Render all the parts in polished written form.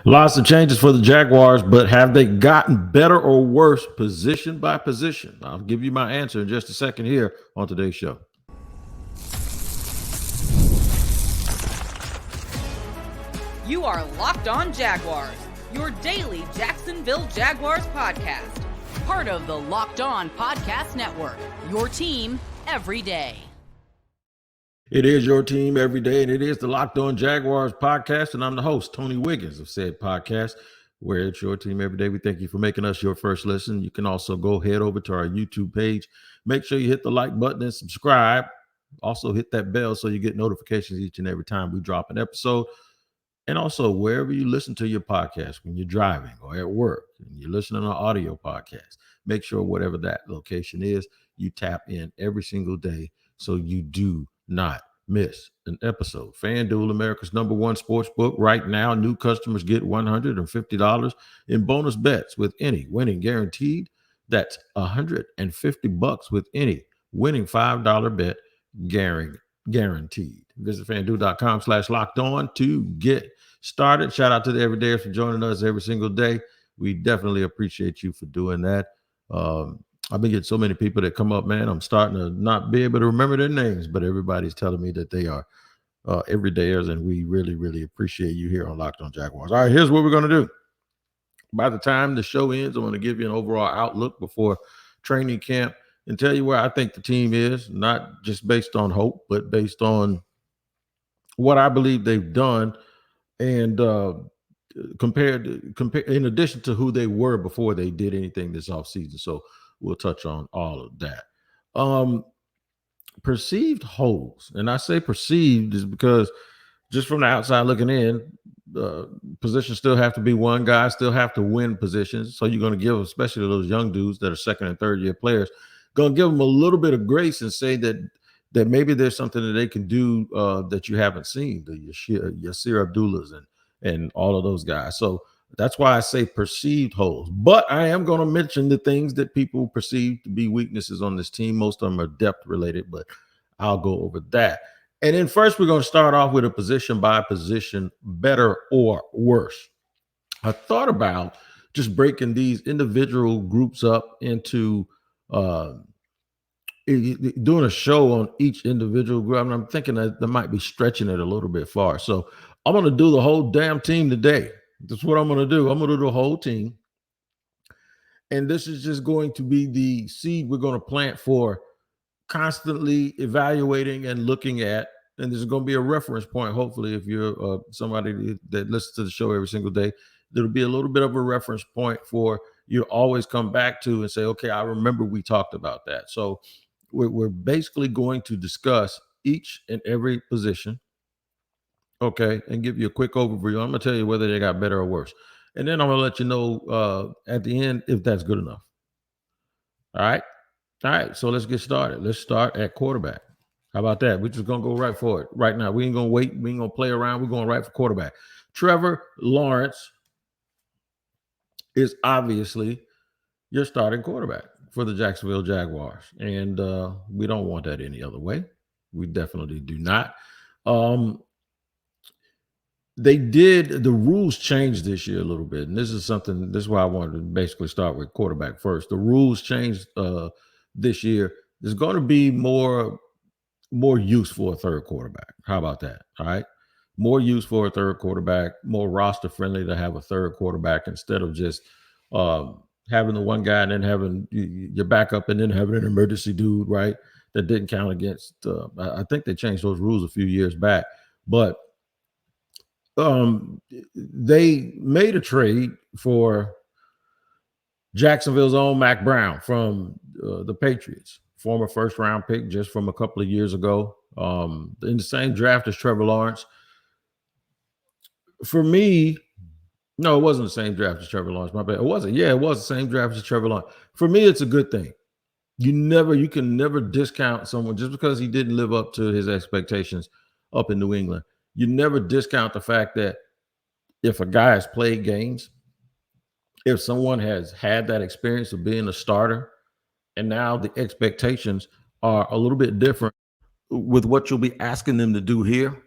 Lots of changes for the Jaguars, but have they gotten better or worse position by position? I'll give you my answer in just a second here on today's show. You are Locked On Jaguars, your daily Jacksonville Jaguars podcast. Part of the Locked On Podcast Network, your team every day. It is your team every day, and it is the Locked On Jaguars podcast, and I'm the host, Tony Wiggins of said podcast, where it's your team every day. We thank you for making us your first listen. You can also go head over to our YouTube page. Make sure you hit the like button and subscribe. Also hit that bell so you get notifications each and every time we drop an episode. And also, wherever you listen to your podcast, when you're driving or at work, and you're listening to an audio podcast, make sure whatever that location is, you tap in every single day so you do not miss an episode. FanDuel, America's number one sportsbook. Right now, new customers get $150 in bonus bets with any winning guaranteed. That's $150 with any winning $5 bet guaranteed. Visit FanDuel.com/locked on to get started. Shout out to the everydayers for joining us every single day. We definitely appreciate you for doing that. I've been getting so many people that come up, man. I'm starting to not be able to remember their names, but everybody's telling me that they are everydayers, and we really, really appreciate you here on Locked On Jaguars. All right, here's what we're going to do. By the time the show ends, I'm going to give you an overall outlook before training camp and tell you where I think the team is, not just based on hope, but based on what I believe they've done and compare in addition to who they were before they did anything this offseason. So we'll touch on all of that. Perceived holes, and I say perceived is because just from the outside looking in, positions still have to be won. Guys still have to win positions. So you're going to give, especially those young dudes that are second and third year players, going to give them a little bit of grace and say that maybe there's something that they can do that you haven't seen, the Yasir Abdullahs and all of those guys. So that's why I say perceived holes. But I am going to mention the things that people perceive to be weaknesses on this team. Most of them are depth related, but I'll go over that. And then first, we're going to start off with a position by position, better or worse. I thought about just breaking these individual groups up into doing a show on each individual group. I mean, I'm thinking that might be stretching it a little bit far. So I'm going to do the whole damn team today. That's what I'm going to do. I'm going to do the whole team. And this is just going to be the seed we're going to plant for constantly evaluating and looking at. And there's going to be a reference point, hopefully, if you're somebody that listens to the show every single day, there'll be a little bit of a reference point for you to always come back to and say, okay, I remember we talked about that. So we're basically going to discuss each and every position, okay, and give you a quick overview. I'm going to tell you whether they got better or worse. And then I'm going to let you know at the end if that's good enough. All right, so let's get started. Let's start at quarterback. How about that? We're just going to go right for it right now. We ain't going to wait. We ain't going to play around. We're going right for quarterback. Trevor Lawrence is obviously your starting quarterback for the Jacksonville Jaguars. And we don't want that any other way. We definitely do not. The rules changed this year a little bit. And this is why I wanted to basically start with quarterback first. The rules changed this year. There's going to be more use for a third quarterback. How about that? All right. More use for a third quarterback, more roster friendly to have a third quarterback instead of just having the one guy and then having your backup and then having an emergency dude, right? That didn't count against. I think they changed those rules a few years back, but they made a trade for Jacksonville's own Mac Brown from the Patriots, former first-round pick just from a couple of years ago, in the same draft as Trevor Lawrence. For me, no, it wasn't the same draft as Trevor Lawrence. My bad. It wasn't. Yeah, it was the same draft as Trevor Lawrence. For me, it's a good thing. You can never discount someone just because he didn't live up to his expectations up in New England. You never discount the fact that if a guy has played games, if someone has had that experience of being a starter, and now the expectations are a little bit different with what you'll be asking them to do here.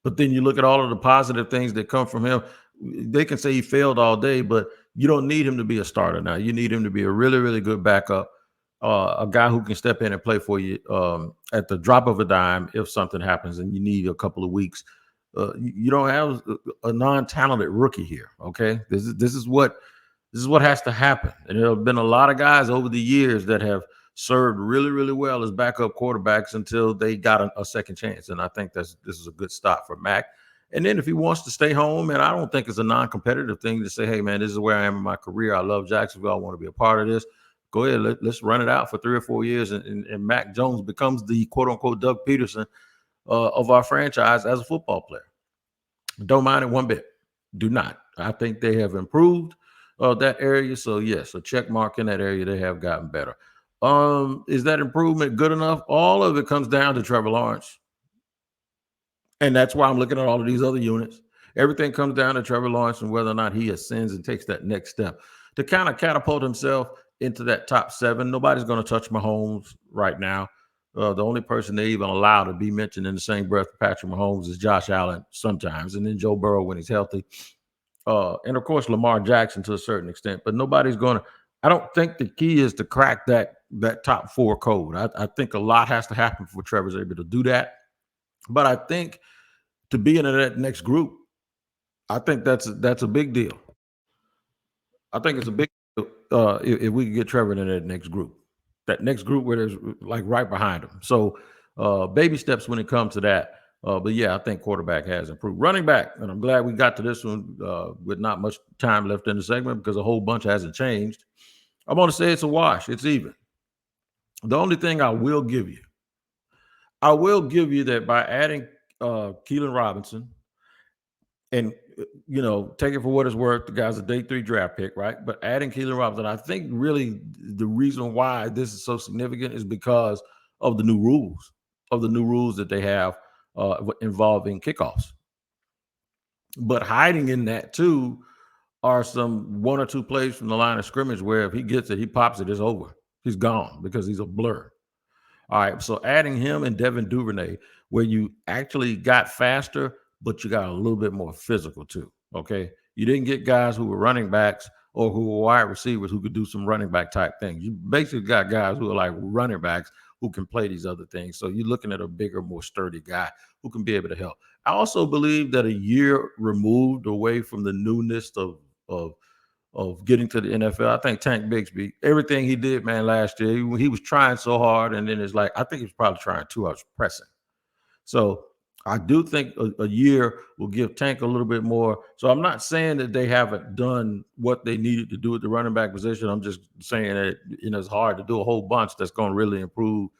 But then you look at all of the positive things that come from him. they can say he failed all day, but you don't need him to be a starter now. You need him to be a really, really good backup, a guy who can step in and play for you at the drop of a dime if something happens and you need a couple of weeks. You don't have a non-talented rookie here. Okay, this is what has to happen. And there have been a lot of guys over the years that have served really, really well as backup quarterbacks until they got a second chance. And I think this is a good stop for Mac. And then if he wants to stay home, and I don't think it's a non-competitive thing to say, hey, man, this is where I am in my career. I love Jacksonville. I want to be a part of this. Go ahead. Let's run it out for 3 or 4 years. And Mac Jones becomes the quote-unquote Doug Peterson of our franchise as a football player. Don't mind it one bit. Do not. I think they have improved that area. So, yes, a check mark in that area. They have gotten better. Is that improvement good enough? All of it comes down to Trevor Lawrence. And that's why I'm looking at all of these other units. Everything comes down to Trevor Lawrence and whether or not he ascends and takes that next step to kind of catapult himself into that top 7. Nobody's going to touch Mahomes right now. The only person they even allow to be mentioned in the same breath with Patrick Mahomes is Josh Allen sometimes, and then Joe Burrow when he's healthy. And, of course, Lamar Jackson to a certain extent. But nobody's going to – I don't think the key is to crack that top 4 code. I think a lot has to happen before Trevor's able to do that. But I think to be in that next group, I think that's a big deal. I think it's a big deal if we can get Trevor in that next group. That next group where there's like right behind him. So baby steps when it comes to that. But, yeah, I think quarterback has improved. Running back, and I'm glad we got to this one with not much time left in the segment because a whole bunch hasn't changed. I'm going to say it's a wash. It's even. The only thing I will give you that by adding Keelan Robinson and, take it for what it's worth, the guy's a day 3 draft pick, right? But adding Keelan Robinson, I think really the reason why this is so significant is because of the new rules that they have involving kickoffs. But hiding in that too are some 1 or 2 plays from the line of scrimmage where if he gets it, he pops it, it's over. He's gone because he's a blur. All right, so adding him and Devin Duvernay, where you actually got faster, but you got a little bit more physical too, okay? You didn't get guys who were running backs or who were wide receivers who could do some running back type things. You basically got guys who are like running backs who can play these other things. So you're looking at a bigger, more sturdy guy who can be able to help. I also believe that a year removed away from the newness of getting to the NFL, I think Tank Bigsby, everything he did, man, last year, he was trying so hard, and then it's like, I think he was probably trying too much pressing. So I do think a year will give Tank a little bit more. So I'm not saying that they haven't done what they needed to do at the running back position. I'm just saying that it's hard to do a whole bunch that's going to really improve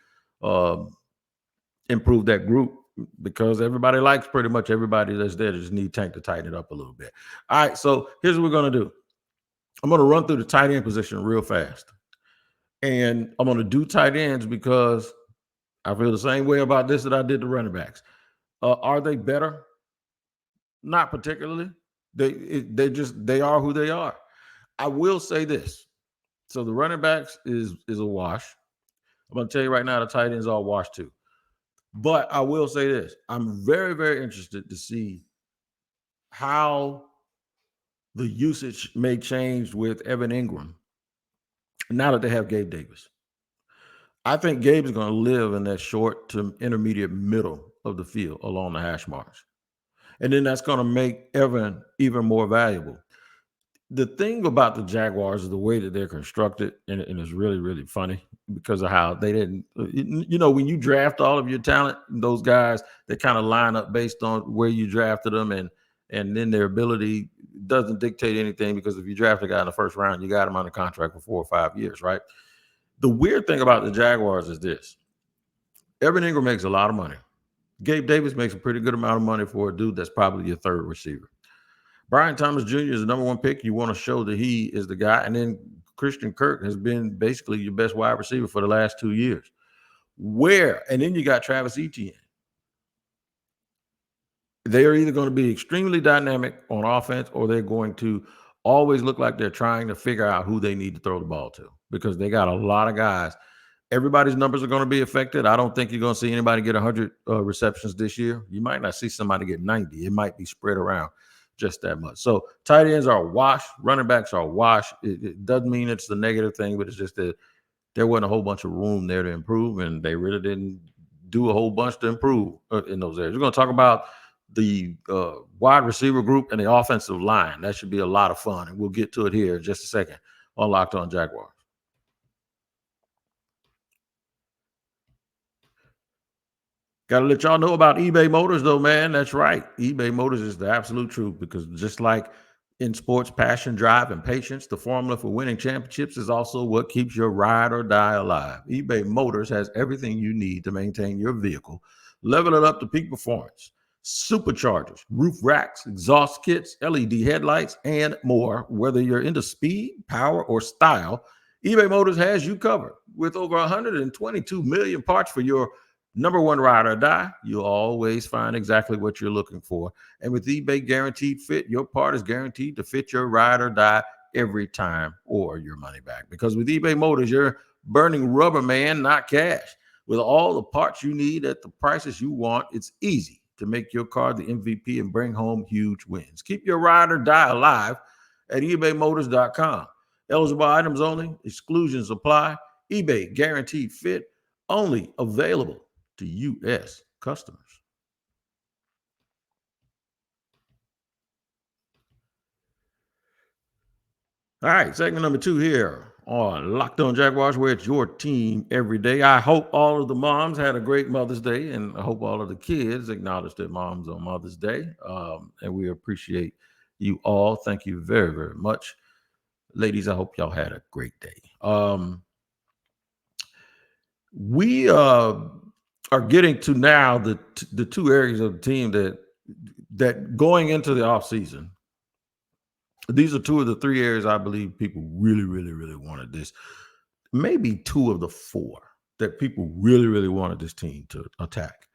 that group because everybody likes pretty much everybody that's there. They just need Tank to tighten it up a little bit. All right, so here's what we're going to do. I'm going to run through the tight end position real fast. And I'm going to do tight ends because I feel the same way about this that I did the running backs. Are they better? Not particularly. They are who they are. I will say this. So the running backs is a wash. I'm going to tell you right now, the tight ends are a wash too. But I will say this. I'm very, very interested to see how the usage may change with Evan Ingram now that they have Gabe Davis. I think Gabe is going to live in that short to intermediate middle of the field along the hash marks. And then that's going to make Evan even more valuable. The thing about the Jaguars is the way that they're constructed, and it's really, really funny because of how they didn't, when you draft all of your talent, those guys, they kind of line up based on where you drafted them, and then their ability doesn't dictate anything because if you draft a guy in the first round, you got him under contract for 4 or 5 years, right? The weird thing about the Jaguars is this. Evan Ingram makes a lot of money. Gabe Davis makes a pretty good amount of money for a dude that's probably your 3rd receiver. Brian Thomas Jr. is the number 1 pick. You want to show that he is the guy. And then Christian Kirk has been basically your best wide receiver for the last 2 years. And then you got Travis Etienne. They are either going to be extremely dynamic on offense or they're going to always look like they're trying to figure out who they need to throw the ball to because they got a lot of guys. Everybody's numbers are going to be affected. I don't think you're going to see anybody get 100 receptions this year. You might not see somebody get 90. It might be spread around. just that much. So tight ends are a wash. Running backs are a wash. It doesn't mean it's the negative thing, but it's just that there wasn't a whole bunch of room there to improve, and they really didn't do a whole bunch to improve in those areas. We're going to talk about the wide receiver group and the offensive line. That should be a lot of fun, and we'll get to it here in just a second on Locked On Jaguars. Got to let y'all know about eBay Motors, though, man. That's right. eBay Motors is the absolute truth, because just like in sports, passion, drive, and patience, the formula for winning championships is also what keeps your ride or die alive. eBay Motors has everything you need to maintain your vehicle, level it up to peak performance. Superchargers, roof racks, exhaust kits, LED headlights, and more. Whether you're into speed, power, or style, eBay Motors has you covered. With over 122 million parts for your number one ride or die, you'll always find exactly what you're looking for. And with eBay Guaranteed Fit, your part is guaranteed to fit your ride or die every time, or your money back. Because with eBay Motors, you're burning rubber, man, not cash. With all the parts you need at the prices you want, it's easy to make your car the MVP and bring home huge wins. Keep your ride or die alive at ebaymotors.com. Eligible items only. Exclusions apply. eBay Guaranteed Fit, only available to U.S. customers. All right, segment number 2 here on Locked On Jaguars, where it's your team every day. I hope all of the moms had a great Mother's Day, and I hope all of the kids acknowledge their moms on Mother's Day. And we appreciate you all. Thank you very, very much. Ladies, I hope y'all had a great day. We are getting to now the two areas of the team that going into the offseason, these are 2 of the 3 areas I believe people really, really, really wanted this. Maybe 2 of the 4 that people really, really wanted this team to attack.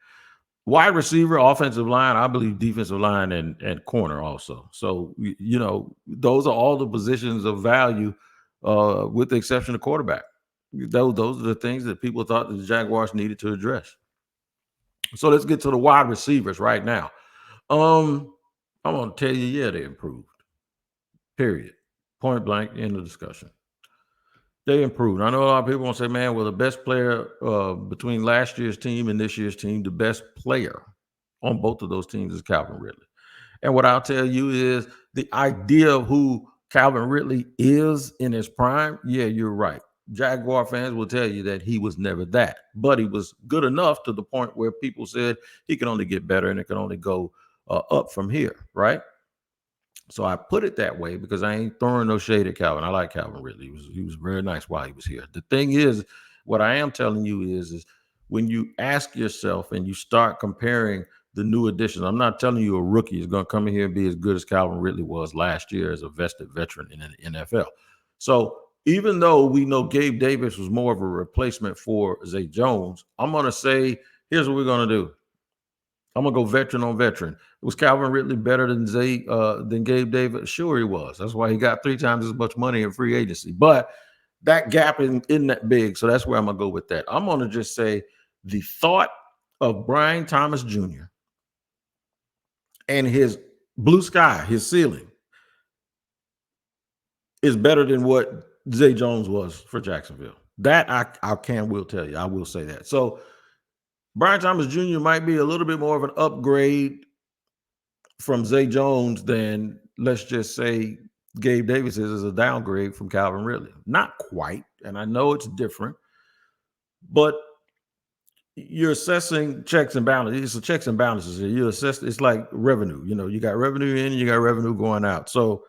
Wide receiver, offensive line, I believe defensive line, and corner also. So, you know, those are all the positions of value, with the exception of quarterback. Those are the things that people thought that the Jaguars needed to address. So let's get to the wide receivers right now. I'm going to tell you, yeah, they improved. Period. Point blank, end of discussion. They improved. I know a lot of people want to say, man, well, the best player between last year's team and this year's team, the best player on both of those teams is Calvin Ridley. And what I'll tell you is the idea of who Calvin Ridley is in his prime, yeah, you're right. Jaguar fans will tell you that he was never that, but he was good enough to the point where people said he can only get better and it can only go up from here, right? So I put it that way because I ain't throwing no shade at Calvin. I like Calvin Ridley. He was very nice while he was here. The thing is, what I am telling you is when you ask yourself and you start comparing the new additions, I'm not telling you a rookie is going to come in here and be as good as Calvin Ridley was last year as a vested veteran in the NFL. So even though we know Gabe Davis was more of a replacement for Zay Jones, I'm going to say, here's what we're going to do. I'm going to go veteran on veteran. Was Calvin Ridley better than Gabe Davis? Sure he was. That's why he got 3 times as much money in free agency. But that gap isn't that big, so that's where I'm going to go with that. I'm going to just say the thought of Brian Thomas Jr. and his blue sky, his ceiling, is better than what Zay Jones was for Jacksonville. That I will tell you. I will say that. So Brian Thomas Jr. might be a little bit more of an upgrade from Zay Jones than, let's just say, Gabe Davis is a downgrade from Calvin Ridley. Not quite, and I know it's different, but you're assessing checks and balances. It's a checks and balances. You assess, it's like revenue. You know, you got revenue in, you got revenue going out. So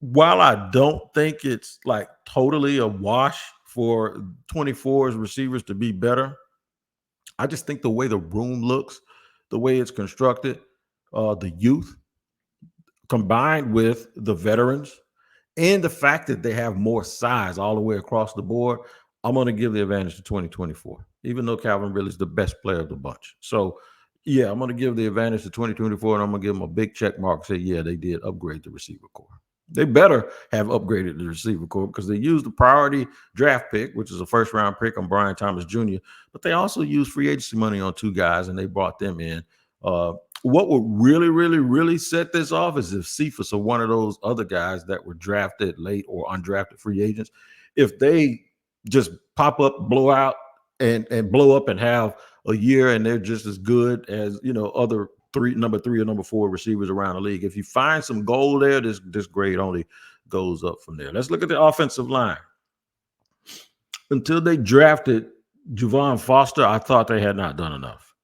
while I don't think it's like totally a wash for 24's receivers to be better, I just think the way the room looks, the way it's constructed, the youth combined with the veterans and the fact that they have more size all the way across the board, I'm going to give the advantage to 2024, even though Calvin Ridley is the best player of the bunch. So, yeah, I'm going to give the advantage to 2024, and I'm going to give them a big check mark and say, yeah, they did upgrade the receiver core. They better have upgraded the receiver core because they used the priority draft pick, which is a first-round pick on Brian Thomas Jr., but they also used free agency money on 2 guys, and they brought them in. What would really, really, really set this off is if Cephas or one of those other guys that were drafted late or undrafted free agents, if they just pop up, blow out, and blow up and have a year and they're just as good as other number 3 or number 4 receivers around the league. If you find some gold there, this grade only goes up from there. Let's look at the offensive line. Until they drafted Javon Foster, I thought they had not done enough.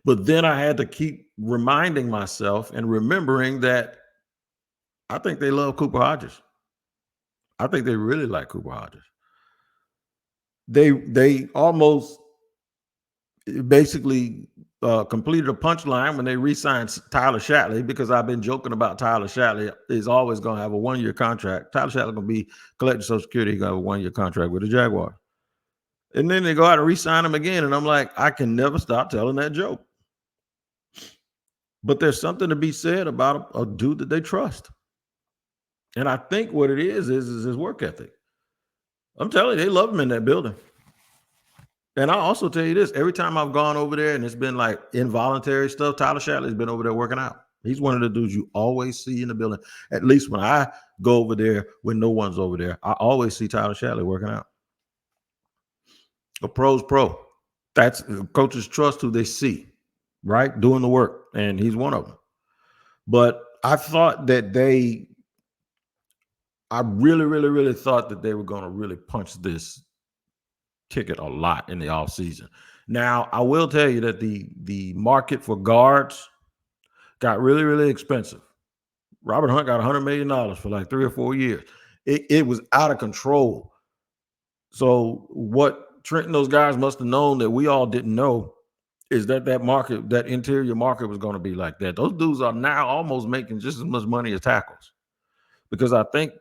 But then I had to keep reminding myself and remembering that I think they love Cooper Hodges. I think they really like Cooper Hodges. They almost basically completed a punchline when they re-signed Tyler Shatley, because I've been joking about Tyler Shatley is always going to have a 1-year contract. Tyler Shatley going to be collecting Social Security. He's going to have a 1-year contract with the Jaguars. And then they go out and re-sign him again. And I'm like, I can never stop telling that joke. But there's something to be said about a dude that they trust. And I think what it is his work ethic. I'm telling you, they love him in that building. And I'll also tell you this, every time I've gone over there and it's been like involuntary stuff, Tyler Shatley's been over there working out. He's one of the dudes you always see in the building. At least when I go over there, when no one's over there, I always see Tyler Shatley working out. A pro's pro. That's coaches trust who they see, right? Doing the work. And he's one of them. But I thought that I really, really, really thought that they were going to really punch this ticket a lot in the offseason. Now, I will tell you that the market for guards got really, really expensive. Robert Hunt got $100 million for like 3 or 4 years. It was out of control. So what Trent and those guys must have known that we all didn't know is that market, that interior market was going to be like that. Those dudes are now almost making just as much money as tackles. Because I think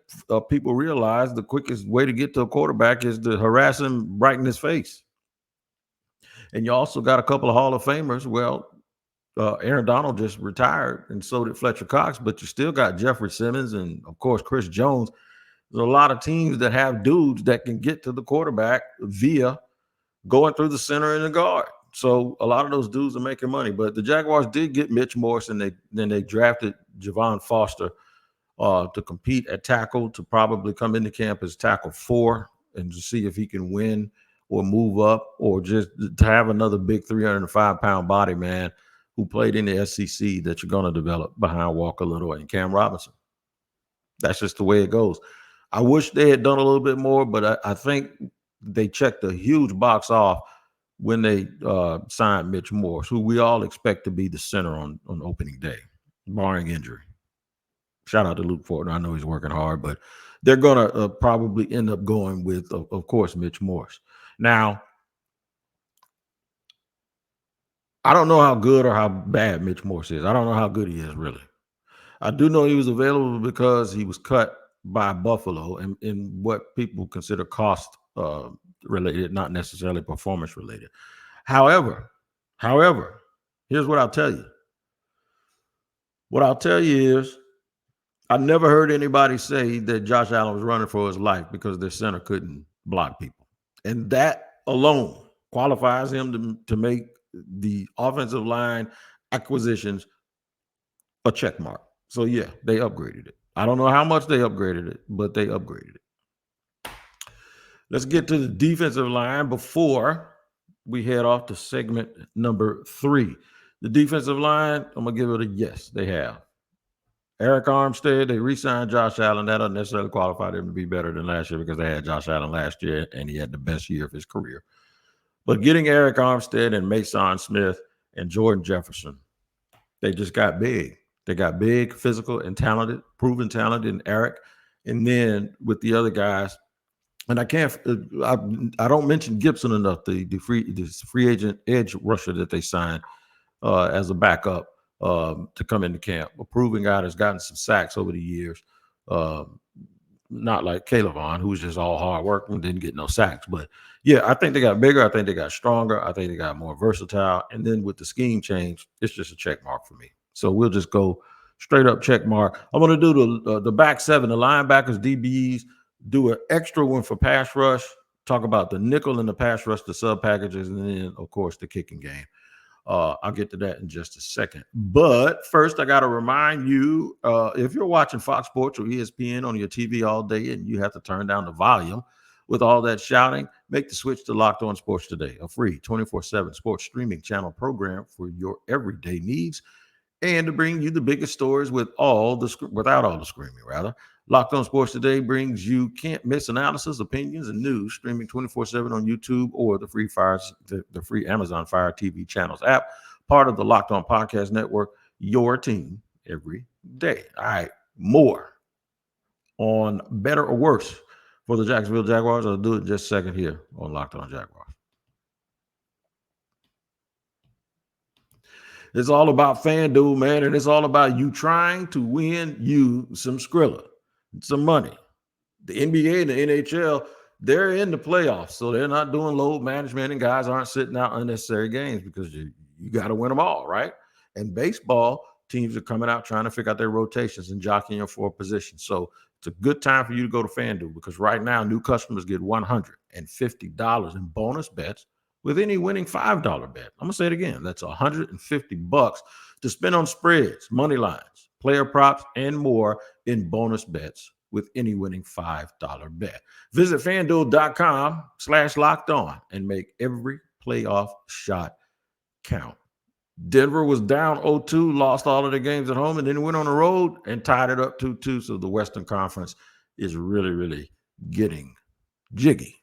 people realize the quickest way to get to a quarterback is to harass him right in his face. And you also got a couple of Hall of Famers. Well, Aaron Donald just retired, and so did Fletcher Cox, but you still got Jeffrey Simmons and, of course, Chris Jones. There's a lot of teams that have dudes that can get to the quarterback via going through the center and the guard. So a lot of those dudes are making money. But the Jaguars did get Mitch Morse, and then they drafted Javon Foster to compete at tackle, to probably come into camp as tackle 4 and to see if he can win or move up, or just to have another big 305-pound body man who played in the SEC that you're going to develop behind Walker Little and Cam Robinson. That's just the way it goes. I wish they had done a little bit more, but I think they checked a huge box off when they signed Mitch Morse, who we all expect to be the center on opening day, barring injury. Shout out to Luke Fortner. I know he's working hard, but they're going to probably end up going with, of course, Mitch Morse. Now, I don't know how good or how bad Mitch Morse is. I don't know how good he is, really. I do know he was available because he was cut by Buffalo in what people consider cost related, not necessarily performance related. However, here's what I'll tell you. What I'll tell you is, I never heard anybody say that Josh Allen was running for his life because their center couldn't block people. And that alone qualifies him to make the offensive line acquisitions a check mark. So, yeah, they upgraded it. I don't know how much they upgraded it, but they upgraded it. Let's get to the defensive line before we head off to segment number 3. The defensive line, I'm going to give it a yes, they have. Eric Armstead, they re-signed Josh Allen. That doesn't necessarily qualify them to be better than last year because they had Josh Allen last year and he had the best year of his career. But getting Eric Armstead and Mason Smith and Jordan Jefferson, they just got big. They got big, physical, and talented, proven talent in Eric. And then with the other guys, and I don't mention Gibson enough, the free agent edge rusher that they signed as a backup to come into camp. A proven guy that's gotten some sacks over the years. Not like Caleb Vaughn, who was just all hard work and didn't get no sacks. But, yeah, I think they got bigger. I think they got stronger. I think they got more versatile. And then with the scheme change, it's just a check mark for me. So we'll just go straight up check mark. I'm going to do the back 7, the linebackers, DBs, do an extra one for pass rush, talk about the nickel and the pass rush, the sub packages, and then, of course, the kicking game. I'll get to that in just a second. But first, I got to remind you, if you're watching Fox Sports or ESPN on your TV all day and you have to turn down the volume with all that shouting, make the switch to Locked On Sports today, a free 24/7 sports streaming channel program for your everyday needs, and to bring you the biggest stories without all the screaming, rather. Locked On Sports Today brings you can't miss analysis, opinions, and news streaming 24/7 on YouTube or the free Amazon Fire TV channels app, part of the Locked On Podcast Network, your team every day. All right, more on better or worse for the Jacksonville Jaguars. I'll do it in just a second here on Locked On Jaguars. It's all about FanDuel, man, and it's all about you trying to win you some Skrilla, some money. The NBA and the NHL, they're in the playoffs, so they're not doing load management, and guys aren't sitting out unnecessary games because you got to win them all, right? And baseball, teams are coming out trying to figure out their rotations and jockeying for a position. So it's a good time for you to go to FanDuel because right now new customers get $150 in bonus bets with any winning $5 bet. I'm going to say it again. That's $150 to spend on spreads, money lines, player props, and more in bonus bets with any winning $5 bet. Visit FanDuel.com/locked on and make every playoff shot count. Denver was down 0-2, lost all of their games at home, and then went on the road and tied it up 2-2. So the Western Conference is really, really getting jiggy.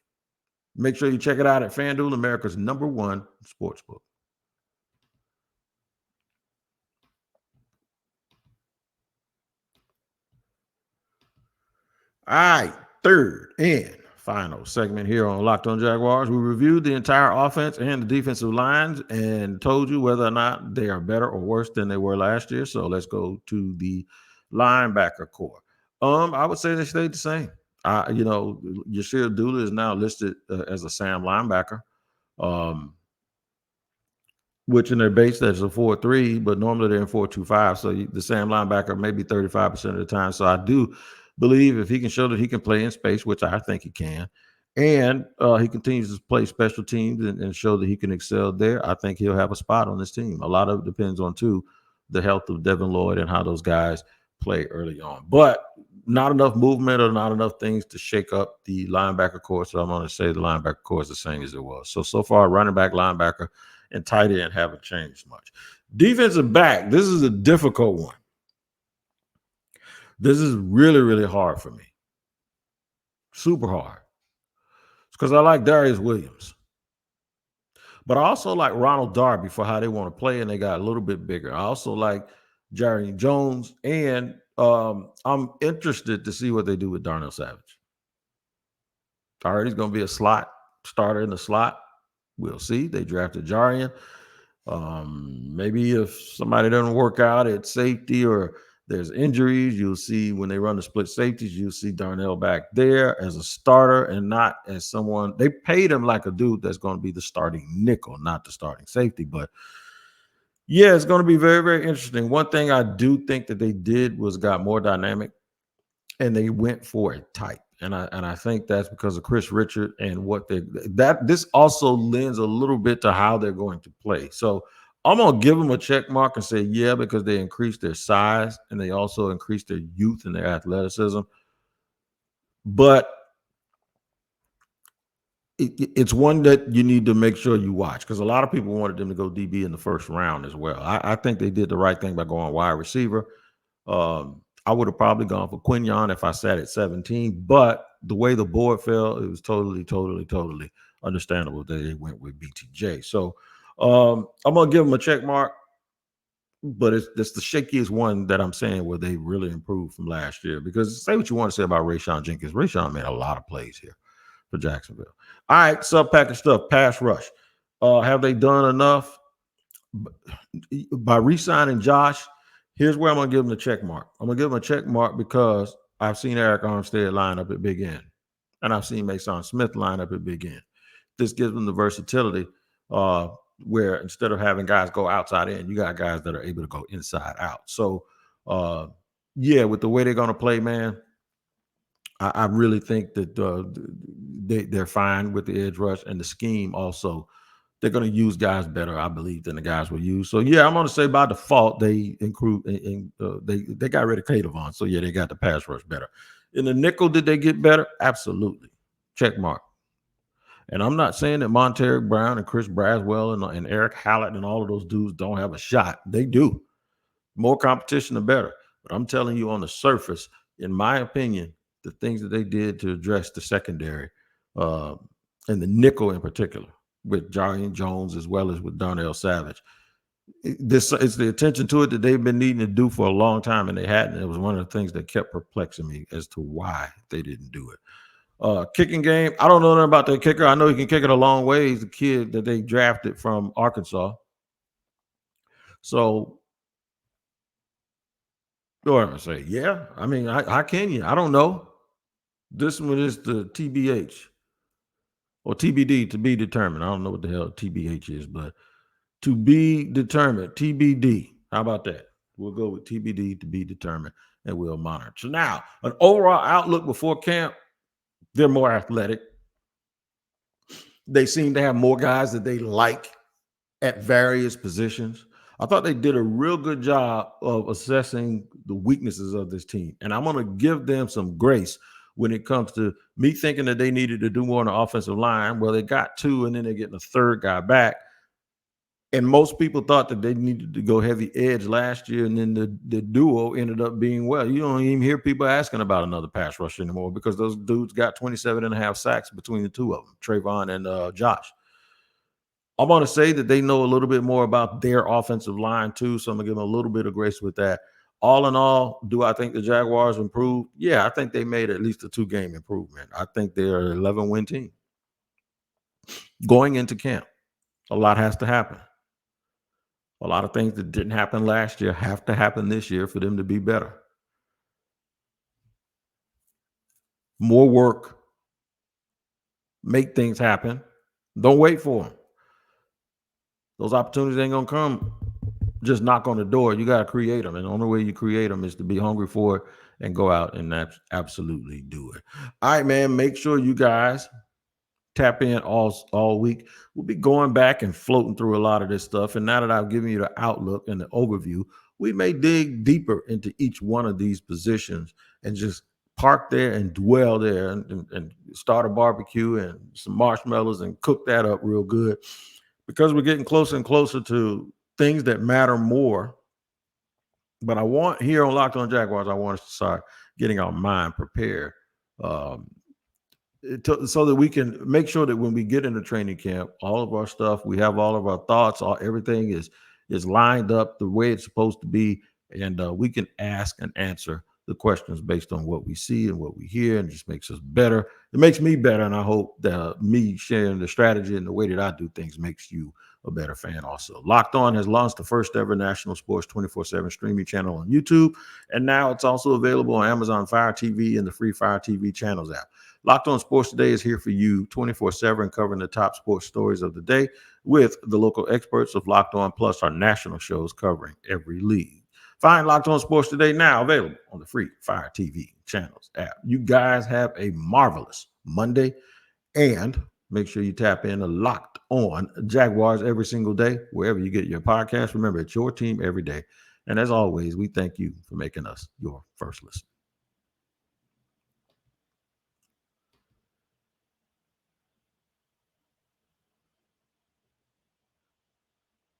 Make sure you check it out at FanDuel, America's #1 sportsbook. All right, third and final segment here on Locked On Jaguars. We reviewed the entire offense and the defensive lines and told you whether or not they are better or worse than they were last year. So let's go to the linebacker core. I would say they stayed the same. Yashir Abdullah is now listed as a Sam linebacker, which in their base that's a 4-3, but normally they're in 4-2-5. So the Sam linebacker maybe 35% of the time. So I do believe if he can show that he can play in space, which I think he can, and he continues to play special teams and show that he can excel there, I think he'll have a spot on this team. A lot of it depends on, too, the health of Devin Lloyd and how those guys play early on. But not enough movement or not enough things to shake up the linebacker core. So I'm going to say the linebacker core is the same as it was. So far, running back, linebacker, and tight end haven't changed much. Defensive back, this is a difficult one. This is really, really hard for me. Super hard. It's because I like Darius Williams. But I also like Ronald Darby for how they want to play, and they got a little bit bigger. I also like Jerry Jones, and I'm interested to see what they do with Darnell Savage. All right, he's going to be a slot starter in the slot. We'll see. They drafted Jarian. Maybe if somebody doesn't work out at safety or there's injuries, you'll see when they run the split safeties, you'll see Darnell back there as a starter and not as someone. They paid him like a dude that's going to be the starting nickel, not the starting safety. But yeah, it's going to be very, very interesting. One thing I do think that they did was got more dynamic, and they went for a type. And I think that's because of Chris Richard and what this also lends a little bit to how they're going to play. So I'm going to give them a check mark and say, yeah, because they increased their size and they also increased their youth and their athleticism. But it's one that you need to make sure you watch because a lot of people wanted them to go DB in the first round as well. I think they did the right thing by going wide receiver. I would have probably gone for Quinyon if I sat at 17, but the way the board fell, it was totally understandable that they went with BTJ. So I'm going to give them a check mark, but it's the shakiest one that I'm saying where they really improved from last year because say what you want to say about Rayshon Jenkins. Rayshon made a lot of plays here for Jacksonville. All right, sub-package stuff, pass rush. Have they done enough? By re-signing Josh, here's where I'm going to give him the check mark. I'm going to give him a check mark because I've seen Eric Armstead line up at big end, and I've seen Mason Smith line up at big end. This gives them the versatility where instead of having guys go outside in, you got guys that are able to go inside out. So, with the way they're going to play, man, I really think that they're fine with the edge rush and the scheme also they're going to use guys better, I believe, than the guys were used. So yeah, I'm going to say by default they they got rid of Cadavon. So yeah, they got the pass rush better. In the nickel, did they get better? Absolutely. Check mark. And I'm not saying that Monteric Brown and Chris Braswell and Eric Hallett and all of those dudes don't have a shot. They do. More competition, the better. But I'm telling you, on the surface, in my opinion, the things that they did to address the secondary and the nickel in particular, with Jarian Jones as well as with Darnell Savage, it's the attention to it that they've been needing to do for a long time, and they hadn't. It was one of the things that kept perplexing me as to why they didn't do it. Kicking game, I don't know nothing about that kicker. I know he can kick it a long way. He's the kid that they drafted from Arkansas. So, what am I say? Yeah, I mean, how can you? I don't know. This one is the TBH or TBD, to be determined. I don't know what the hell TBH is, but to be determined, TBD. How about that? We'll go with TBD, to be determined, and we'll monitor. So now, an overall outlook before camp. They're more athletic. They seem to have more guys that they like at various positions. I thought they did a real good job of assessing the weaknesses of this team. And I'm going to give them some grace when it comes to me thinking that they needed to do more on the offensive line. Well, they got two, and then they're getting a third guy back. And most people thought that they needed to go heavy edge last year, and then the duo ended up being well. You don't even hear people asking about another pass rush anymore because those dudes got 27 and a half sacks between the two of them, Trayvon and Josh. I'm going to say that they know a little bit more about their offensive line too, so I'm going to give them a little bit of grace with that. All in all, do I think the Jaguars improved? Yeah, I think they made at least a 2-game improvement. I think they're an 11-win team. Going into camp, a lot has to happen. A lot of things that didn't happen last year have to happen this year for them to be better. More work. Make things happen. Don't wait for them. Those opportunities ain't going to come just knock on the door. You got to create them. And the only way you create them is to be hungry for it and go out and absolutely do it. All right, man. Make sure you guys tap in all week. We'll be going back and floating through a lot of this stuff. And now that I've given you the outlook and the overview, we may dig deeper into each one of these positions and just park there and dwell there and start a barbecue and some marshmallows and cook that up real good, because we're getting closer and closer to things that matter more. But I want, here on Locked On Jaguars, I want us to start getting our mind prepared so that we can make sure that when we get into training camp, all of our stuff, we have all of our thoughts, everything is lined up the way it's supposed to be, and we can ask and answer the questions based on what we see and what we hear, and it just makes us better. It makes me better, and I hope that me sharing the strategy and the way that I do things makes you a better fan also. Locked On has launched the first ever national sports 24/7 streaming channel on YouTube, and now it's also available on Amazon Fire TV and the free Fire TV channels app. Locked On Sports Today is here for you 24/7, covering the top sports stories of the day with the local experts of Locked On, plus our national shows covering every league. Find Locked On Sports Today now available on the free Fire TV channels app. You guys have a marvelous Monday, and make sure you tap in to Locked On Jaguars every single day, wherever you get your podcast. Remember, it's your team every day. And as always, we thank you for making us your first listen.